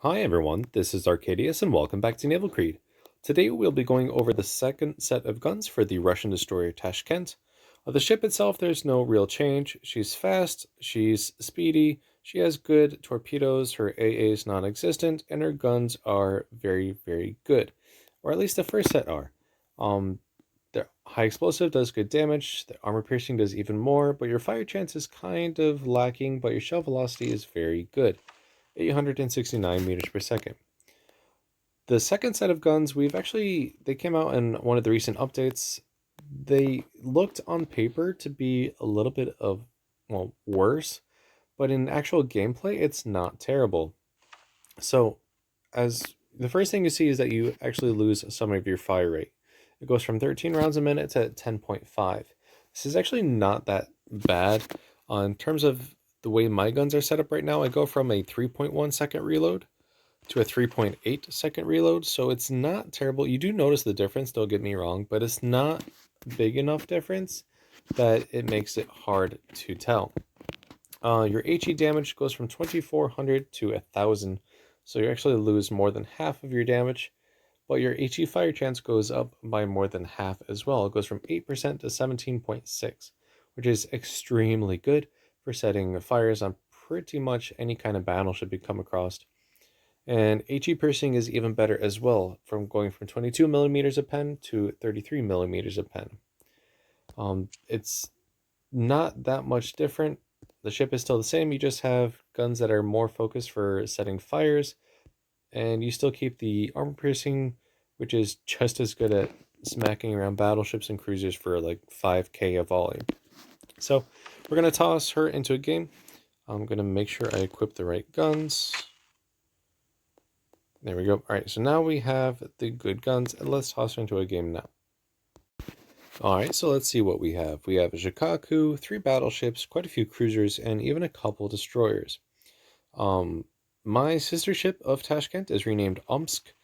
Hi everyone, this is Arcadius and welcome back to Naval Creed. Today we'll be going over the second set of guns for the Russian destroyer Tashkent. The ship itself, there's no real change. She's fast, she's speedy, she has good torpedoes, her AA is non-existent, and her guns are very good. Or at least the first set are. Um, the high explosive does good damage, the armor piercing does even more, but your fire chance is kind of lacking, but your shell velocity is very good. 869 meters per second. The second set of guns, they came out in one of the recent updates. They looked on paper to be a little bit of, well, worse, but in actual gameplay, it's not terrible. So, as the first thing you see is that you actually lose some of your fire rate. It goes from 13 rounds a minute to 10.5. This is actually not that bad. In terms of the way my guns are set up right now, I go from a 3.1 second reload to a 3.8 second reload, so it's not terrible. You do notice the difference, don't get me wrong, but it's not big enough difference that it makes it hard to tell. Your HE damage goes from 2400 to 1000, so you actually lose more than half of your damage, but your HE fire chance goes up by more than half as well. It goes from 8% to 17.6, which is extremely good for setting fires on pretty much any kind of battleship you come across. And HE piercing is even better as well, from going from 22 millimeters a pen to 33 millimeters a pen. It's not that much different. The ship is still the same. You just have guns that are more focused for setting fires, and you still keep the armor piercing, which is just as good at smacking around battleships and cruisers for like 5k a volley. So we're going to toss her into a game. I'm going to make sure I equip the right guns. There we go. All right, so now we have the good guns, and let's toss her into a game now. All right, so let's see what we have. We have a Shikaku, 3 battleships, quite a few cruisers, and even a couple destroyers. My sister ship of Tashkent is renamed Omsk.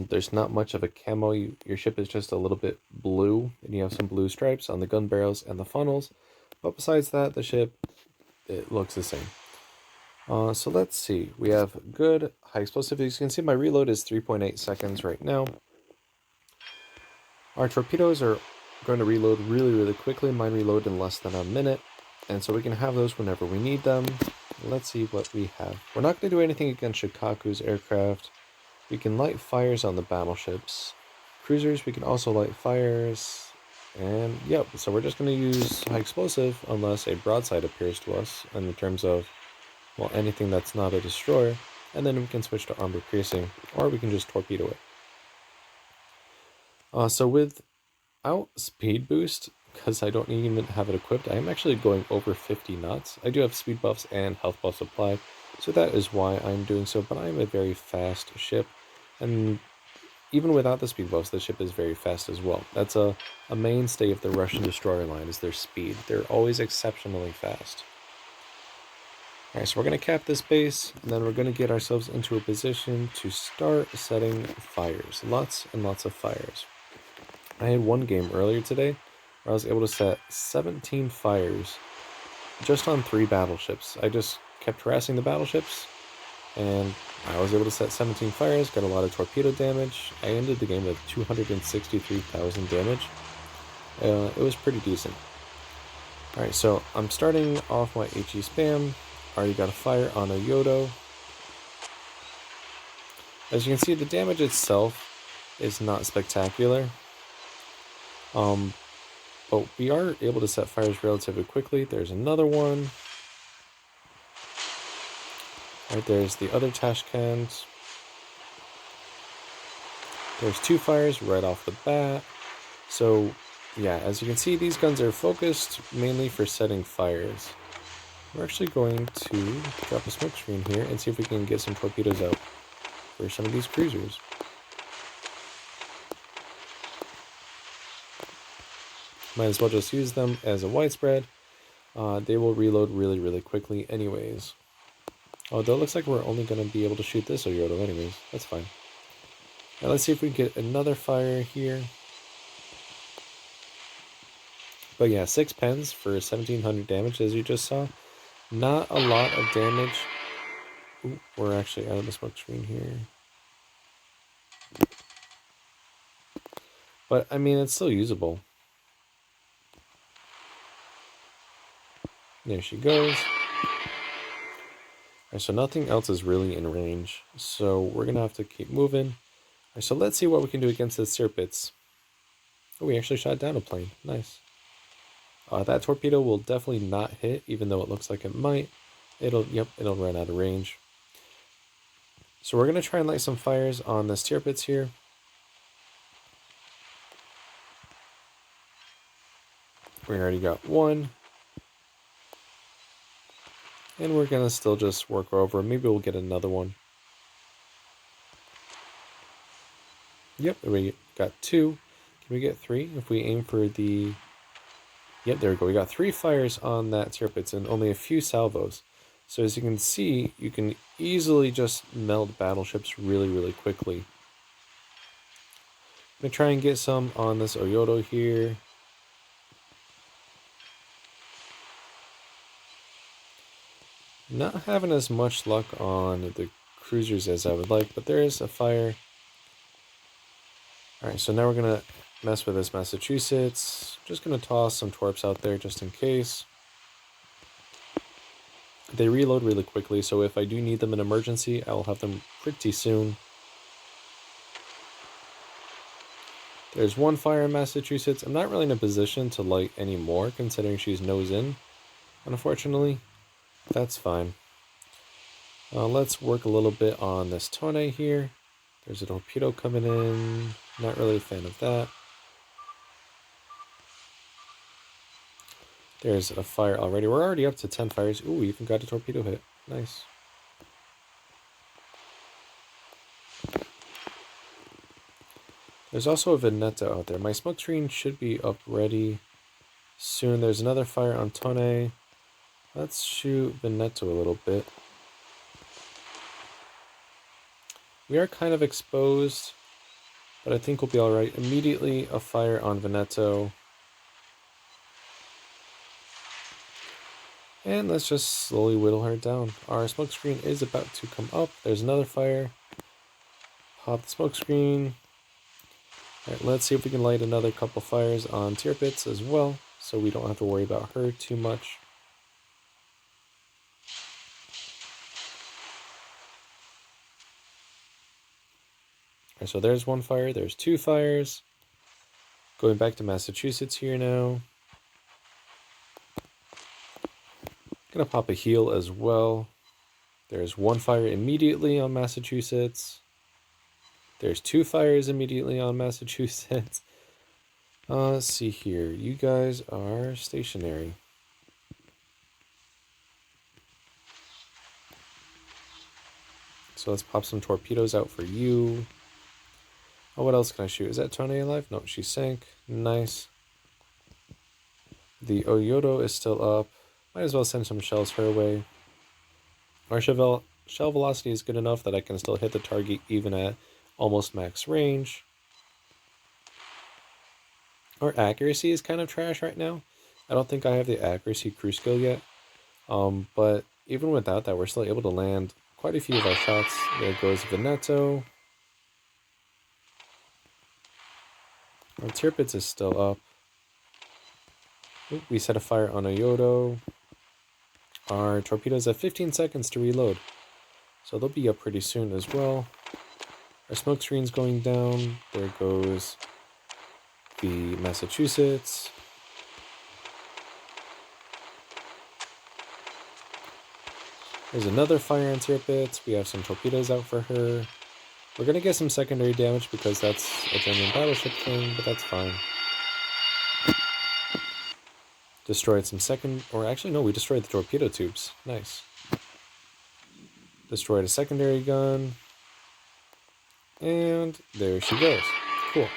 There's not much of a camo. Your ship is just a little bit blue, and you have some blue stripes on the gun barrels and the funnels. But besides that, the ship, it looks the same. So let's see. We have good high explosive. As you can see, my reload is 3.8 seconds right now. Our torpedoes are going to reload really quickly. Mine reload in less than a minute. And so we can have those whenever we need them. Let's see what we have. We're not going to do anything against Shikaku's aircraft. We can light fires on the battleships. Cruisers, we can also light fires. And yep, so we're just going to use high explosive unless a broadside appears to us in terms of, well, anything that's not a destroyer, and then we can switch to armor piercing, or we can just torpedo it. So without speed boost, because I don't even have it equipped, I am actually going over 50 knots. I do have speed buffs and health buffs applied, so that is why I'm doing so, but I am a very fast ship, and even without the speed buffs, the ship is very fast as well. That's a mainstay of the Russian destroyer line, is their speed. They're always exceptionally fast. Alright, so we're going to cap this base, and then we're going to get ourselves into a position to start setting fires. Lots and lots of fires. I had one game earlier today where I was able to set 17 fires just on 3 battleships. I just kept harassing the battleships, and I was able to set 17 fires, got a lot of torpedo damage. I ended the game with 263,000 damage. It was pretty decent. Alright, so I'm starting off my HE spam. Already got a fire on a Yodo. As you can see, the damage itself is not spectacular. But we are able to set fires relatively quickly. There's another one. Right, there's the other Tashkent. There's 2 fires right off the bat. So, yeah, as you can see, these guns are focused mainly for setting fires. We're actually going to drop a smoke screen here and see if we can get some torpedoes out for some of these cruisers. Might as well just use them as a widespread. They will reload really quickly anyways. Although it looks like we're only going to be able to shoot this Oyoto anyways. That's fine. Now let's see if we can get another fire here. But yeah, 6 pens for 1700 damage as you just saw. Not a lot of damage. Ooh, we're actually out of the smoke screen here. But, I mean, it's still usable. There she goes. Alright, so nothing else is really in range. So we're going to have to keep moving. Alright, so let's see what we can do against the Tirpitz. Oh, we actually shot down a plane. Nice. That torpedo will definitely not hit, even though it looks like it might. It'll run out of range. So we're going to try and light some fires on this Tirpitz here. We already got one. And we're going to still just work over. Maybe we'll get another one. Yep, we got two. Can we get three if we aim for the... Yep, there we go. We got 3 fires on that Tirpitz and only a few salvos. So as you can see, you can easily just melt battleships really, really quickly. I'm going to try and get some on this Oyoto here. Not having as much luck on the cruisers as I would like, but there is a fire. Alright, so now we're going to mess with this Massachusetts. Just going to toss some torps out there just in case. They reload really quickly, so if I do need them in emergency, I'll have them pretty soon. There's one fire in Massachusetts. I'm not really in a position to light any more, considering she's nose in, unfortunately. That's fine. Let's work a little bit on this Tone here. There's a torpedo coming in. Not really a fan of that. There's a fire already. We're already up to 10 fires. Ooh, we even got a torpedo hit. Nice. There's also a Veneto out there. My smoke screen should be up ready soon. There's another fire on Tone. Let's shoot Veneto a little bit. We are kind of exposed, but I think we'll be alright. Immediately a fire on Veneto. And let's just slowly whittle her down. Our smoke screen is about to come up. There's another fire. Pop the smoke screen. Alright, let's see if we can light another couple fires on Tirpitz as well, so we don't have to worry about her too much. Alright, so there's one fire, there's 2 fires. Going back to Massachusetts here now. Gonna pop a heal as well. There's 1 fire immediately on Massachusetts. There's 2 fires immediately on Massachusetts. Let's see here. You guys are stationary. So let's pop some torpedoes out for you. Oh, what else can I shoot? Is that Tone alive? No, she sank. Nice. The Oyoto is still up. Might as well send some shells her way. Our shell velocity is good enough that I can still hit the target even at almost max range. Our accuracy is kind of trash right now. I don't think I have the accuracy crew skill yet. But even without that, we're still able to land quite a few of our shots. There goes Veneto. Our Tirpitz is still up. Oop, we set a fire on Oyoto. Our torpedoes have 15 seconds to reload, so they'll be up pretty soon as well. Our smoke screen's going down. There goes the Massachusetts. There's another fire on Tirpitz. We have some torpedoes out for her. We're going to get some secondary damage because that's a German battleship thing, but that's fine. Destroyed some we destroyed the torpedo tubes. Nice. Destroyed a secondary gun. And there she goes. Cool.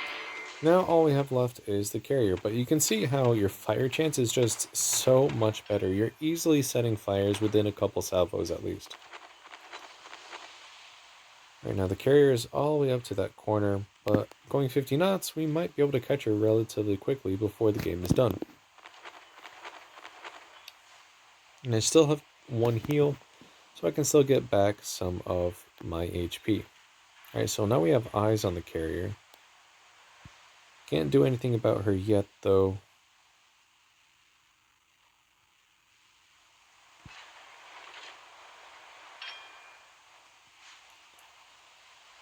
Now all we have left is the carrier, but you can see how your fire chance is just so much better. You're easily setting fires within a couple salvos at least. Right now the carrier is all the way up to that corner, but going 50 knots, we might be able to catch her relatively quickly before the game is done. And I still have 1 heal. so I can still get back some of my HP. Alright, so now we have eyes on the carrier. Can't do anything about her yet, though.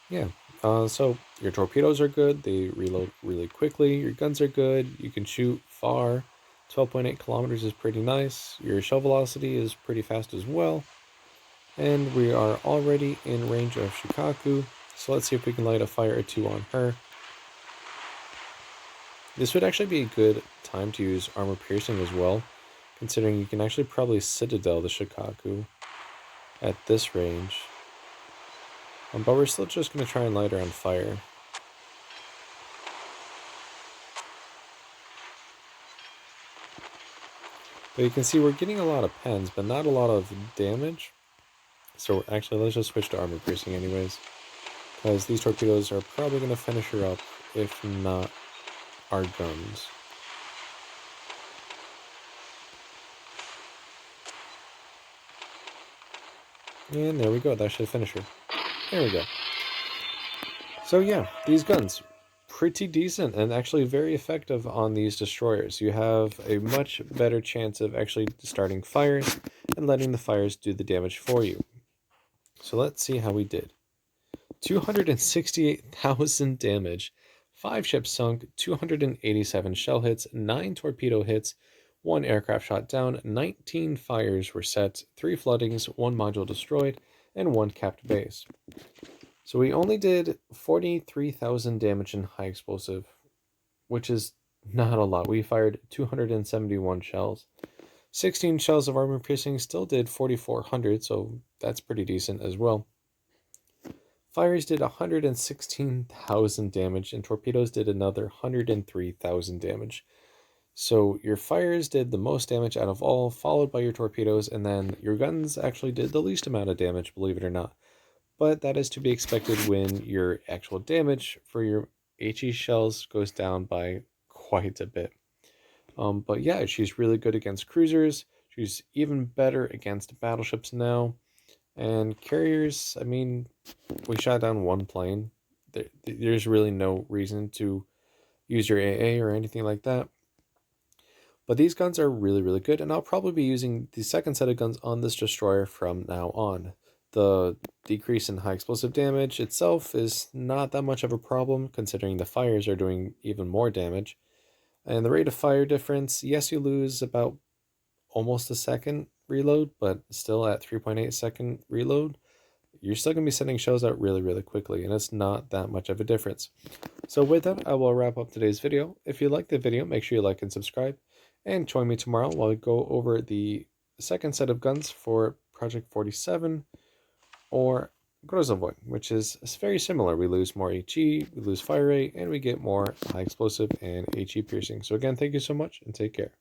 Yeah, so your torpedoes are good. They reload really quickly. Your guns are good. You can shoot far. 12.8 kilometers is pretty nice. Your shell velocity is pretty fast as well. And we are already in range of Shikaku. So let's see if we can light a fire or two on her. This would actually be a good time to use armor piercing as well, considering you can actually probably citadel the Shikaku at this range. But we're still just going to try and light her on fire. But you can see we're getting a lot of pens, but not a lot of damage. So actually, let's just switch to armor piercing anyways, because these torpedoes are probably going to finish her up, if not our guns. And there we go, that should finish her. There we go. So yeah, these guns, pretty decent and actually very effective on these destroyers. You have a much better chance of actually starting fires and letting the fires do the damage for you. So let's see how we did. 268,000 damage, 5 ships sunk, 287 shell hits, 9 torpedo hits, 1 aircraft shot down, 19 fires were set, 3 floodings, 1 module destroyed, and 1 capped base. So we only did 43,000 damage in high explosive, which is not a lot. We fired 271 shells. 16 shells of armor piercing still did 4,400, so that's pretty decent as well. Fires did 116,000 damage, and torpedoes did another 103,000 damage. So your fires did the most damage out of all, followed by your torpedoes, and then your guns actually did the least amount of damage, believe it or not. But that is to be expected when your actual damage for your HE shells goes down by quite a bit. But yeah, she's really good against cruisers. She's even better against battleships now. And carriers, I mean, we shot down 1 plane. There's really no reason to use your AA or anything like that. But these guns are really, really good, and I'll probably be using the second set of guns on this destroyer from now on. The decrease in high explosive damage itself is not that much of a problem, considering the fires are doing even more damage. And the rate of fire difference, yes, you lose about almost a second reload, but still at 3.8 second reload, you're still going to be sending shells out really, really quickly, and it's not that much of a difference. So with that, I will wrap up today's video. If you liked the video, make sure you like and subscribe, and join me tomorrow while we go over the second set of guns for Project 47, or Grozovoy, which is very similar. We lose more HE, we lose fire rate, and we get more high explosive and HE piercing. So again, thank you so much, and take care.